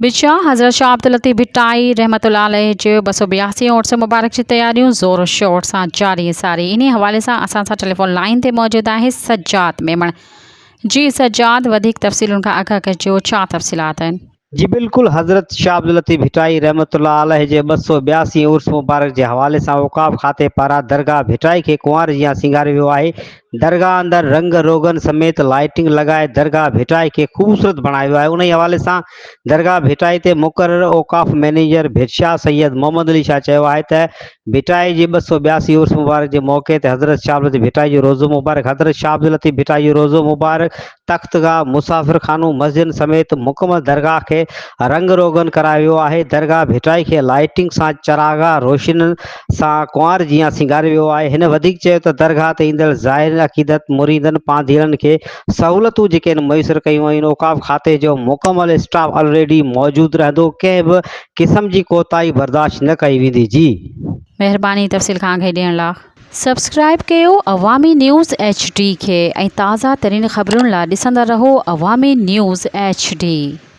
बिचा हज़रत शाह अब्दुल लतीफ़ भिटाई रहमतुल्लाह अलैह जो 282 उर्स मुबारक की तैयारियों ज़ोर शोर से जारी सारी। इन हवाले से असां सां टेलीफोन लाइन ते मौजूद है सज्जाद मेमण। जी सज्जाद, वधिक तफ़सीलुनि खां अॻु कजो, छा तफ़सीलात आहिनि? जी बिल्कुल, हज़रत शाह अब्दुल लतीफ़ भिटाई रहमतुल्लाह अलैह जे 282 उर्स मुबारक के हवाले से औक़ाफ़ खाते पारां दरगाह भिटाई के कुंवार जियां सिंगारियो वियो आहे। दरगाह अंदर रंग रोगन समेत लाइटिंग लगाए दरगाह भिटाई के खूबसूरत बणायो आहे। उन हवाले से दरगाह भिटाई ते मुक़र्रर औक़ाफ़ मैनेजर भिटशाह सैयद मोहम्मद अली शाह चयो आहे त भिटाई जी 282 उर्स मुबारक के मौके ते हज़रत शाह अब्दुल लतीफ़ भिटाई जो रोज़ो मुबारक, हज़रत शाह अब्दुल लतीफ़ भिटाई जो रोज़ो मुबारक, तख्तगाह, मुसाफ़िर खानो, मस्जिद समेत मुकम्मल दरगाह के रंग रोगन करायो आहे। दरगाह भिटाई के लाइटिंग से चरागा रोशन से कुंवार जियां सिंगारियो वियो आहे। हिन वधिक चयो त दरगाह ते ईंदड़ ज़ाहिर अक़ीदत मुरीदन पांधीरन के सहूलतूं जेके मुयसर कयूं आहिनि। औक़ाफ़ खाते जो मुकम्मल स्टाफ ऑलरेडी मौजूद रहंदो, कंहिं बि क़िस्म जी कोताही बर्दाश्त न कई वेंदी। जी मेहरबानी तफ़सील खां आगे ॾियण लाइ। सब्सक्राइब कयो अवामी न्यूज़ HD के, ताज़ा तरीन ख़बरुनि लाइ ॾिसंदा रहो अवामी न्यूज़ HD।